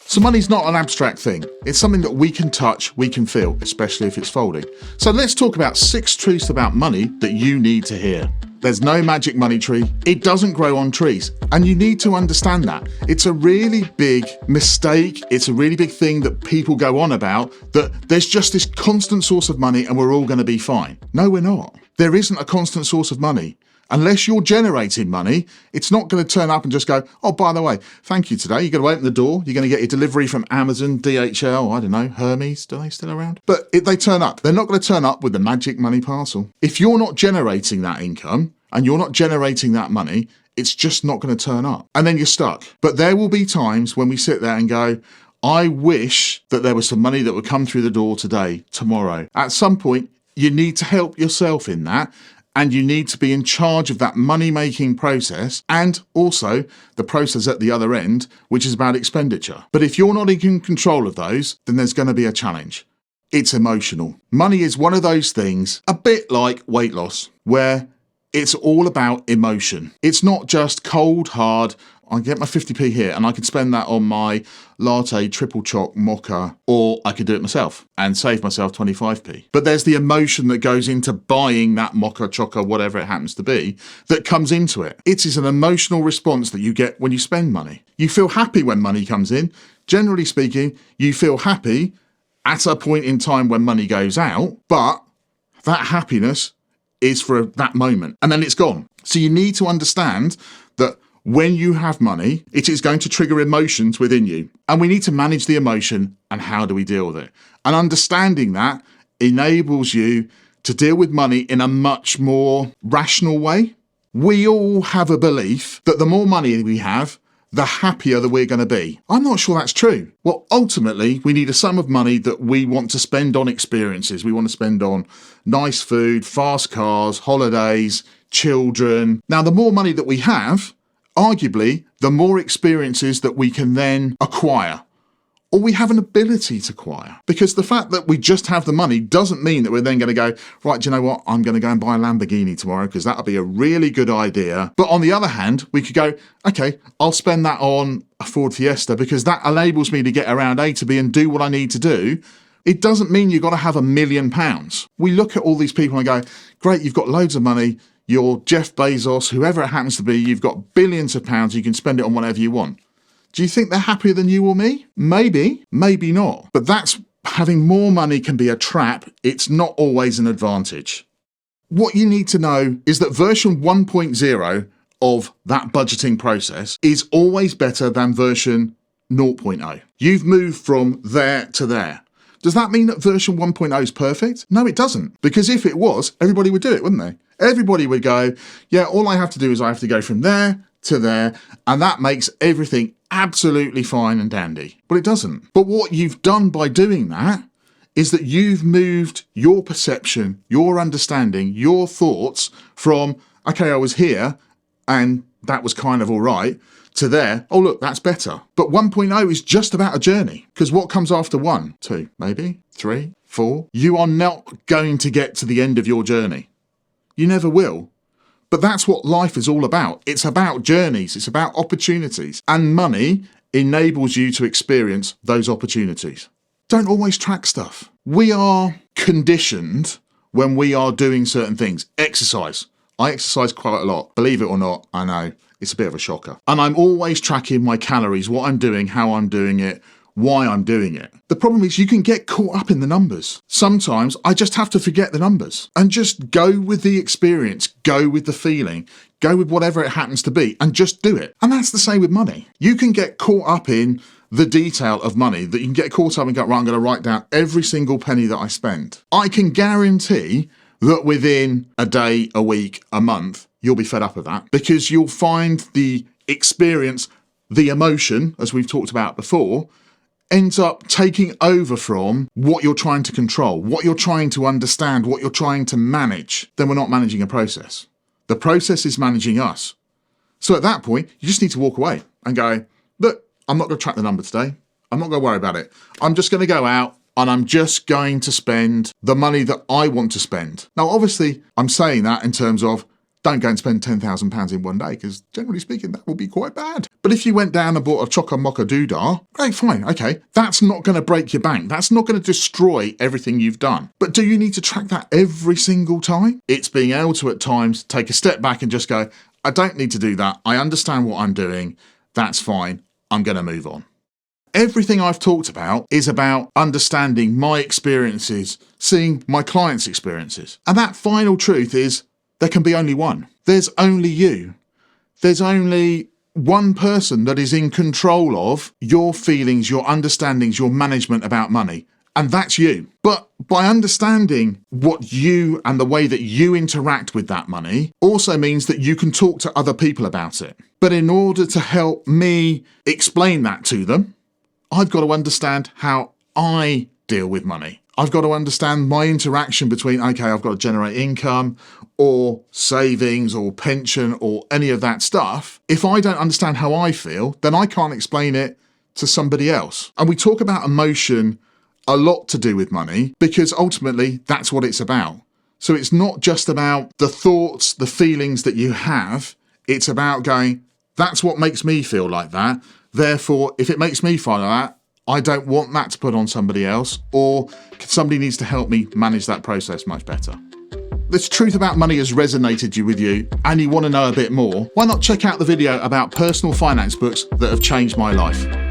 So money's not an abstract thing. It's something that we can touch, we can feel, especially if it's folding. So let's talk about 6 truths about money that you need to hear. There's no magic money tree. It doesn't grow on trees. And you need to understand that. It's a really big mistake. It's a really big thing that people go on about, that there's just this constant source of money and we're all going to be fine. No, we're not. There isn't a constant source of money. Unless you're generating money, it's not going to turn up and just go, oh, by the way, thank you today. You're going to open the door. You're going to get your delivery from Amazon, DHL, I don't know, Hermes. Do they still around? But if they turn up, they're not going to turn up with the magic money parcel. If you're not generating that income and you're not generating that money, it's just not going to turn up. And then you're stuck. But there will be times when we sit there and go, I wish that there was some money that would come through the door today, tomorrow. At some point, you need to help yourself in that. And you need to be in charge of that money-making process and also the process at the other end, which is about expenditure. But if you're not in control of those, then there's going to be a challenge. It's emotional. Money is one of those things, a bit like weight loss, where it's all about emotion. It's not just cold, hard, I get my 50p here and I could spend that on my latte, triple choc, mocha, or I could do it myself and save myself 25p. But there's the emotion that goes into buying that mocha, choco, whatever it happens to be, that comes into it. It is an emotional response that you get when you spend money. You feel happy when money comes in. Generally speaking, you feel happy at a point in time when money goes out, but that happiness is for that moment and then it's gone. So you need to understand that when you have money, it is going to trigger emotions within you. And we need to manage the emotion and how do we deal with it? And understanding that enables you to deal with money in a much more rational way. We all have a belief that the more money we have, the happier that we're going to be. I'm not sure that's true. Well, ultimately, we need a sum of money that we want to spend on experiences. We want to spend on nice food, fast cars, holidays, children. Now, the more money that we have, arguably, the more experiences that we can then acquire, or we have an ability to acquire. Because the fact that we just have the money doesn't mean that we're then going to go, right, do you know what? I'm going to go and buy a Lamborghini tomorrow because that'll be a really good idea. But on the other hand, we could go, okay, I'll spend that on a Ford Fiesta because that enables me to get around A to B and do what I need to do. It doesn't mean you've got to have £1 million. We look at all these people and go, great, you've got loads of money. You're Jeff Bezos, whoever it happens to be, you've got billions of pounds, you can spend it on whatever you want. Do you think they're happier than you or me? Maybe, maybe not. But that's having more money can be a trap. It's not always an advantage. What you need to know is that version 1.0 of that budgeting process is always better than version 0.0. You've moved from there to there. Does that mean that version 1.0 is perfect? No, it doesn't. Because if it was, everybody would do it, wouldn't they? Everybody would go, yeah, all I have to do is I have to go from there to there, and that makes everything absolutely fine and dandy. But it doesn't. But what you've done by doing that is that you've moved your perception, your understanding, your thoughts from, okay, I was here and that was kind of all right, to there, oh look, that's better. But 1.0 is just about a journey, because what comes after 1, 2, maybe 3, 4? You are not going to get to the end of your journey. You never will. But that's what life is all about. It's about journeys. It's about opportunities. And money enables you to experience those opportunities. Don't always track stuff. We are conditioned when we are doing certain things. Exercise. I exercise quite a lot. Believe it or not, I know. It's a bit of a shocker. And I'm always tracking my calories, what I'm doing, how I'm doing it, why I'm doing it. The problem is you can get caught up in the numbers. Sometimes I just have to forget the numbers and just go with the experience, go with the feeling, go with whatever it happens to be and just do it. And that's the same with money. You can get caught up in the detail of money, that you can get caught up and go, right, I'm going to write down every single penny that I spend. I can guarantee that within a day, a week, a month, you'll be fed up of that because you'll find the experience, the emotion, as we've talked about before, ends up taking over from what you're trying to control, what you're trying to understand, what you're trying to manage. Then we're not managing a process. The process is managing us. So at that point, you just need to walk away and go, look, I'm not going to track the number today. I'm not going to worry about it. I'm just going to go out and I'm just going to spend the money that I want to spend. Now, obviously, I'm saying that in terms of Don't go and spend £10,000 in one day, because generally speaking, that will be quite bad. But if you went down and bought a chocker mocha doodah, great, fine, okay. That's not going to break your bank. That's not going to destroy everything you've done. But do you need to track that every single time? It's being able to at times take a step back and just go, I don't need to do that. I understand what I'm doing. That's fine. I'm going to move on. Everything I've talked about is about understanding my experiences, seeing my clients' experiences. And that final truth is there can be only one. There's only you. There's only one person that is in control of your feelings, your understandings, your management about money. And that's you. But by understanding what you and the way that you interact with that money also means that you can talk to other people about it. But in order to help me explain that to them, I've got to understand how I deal with money. I've got to understand my interaction between, okay, I've got to generate income or savings or pension or any of that stuff. If I don't understand how I feel, then I can't explain it to somebody else. And we talk about emotion a lot to do with money because ultimately that's what it's about. So it's not just about the thoughts, the feelings that you have. It's about going, that's what makes me feel like that. Therefore, if it makes me feel like that, I don't want that to put on somebody else, or somebody needs to help me manage that process much better. This truth about money has resonated with you and you want to know a bit more, why not check out the video about personal finance books that have changed my life?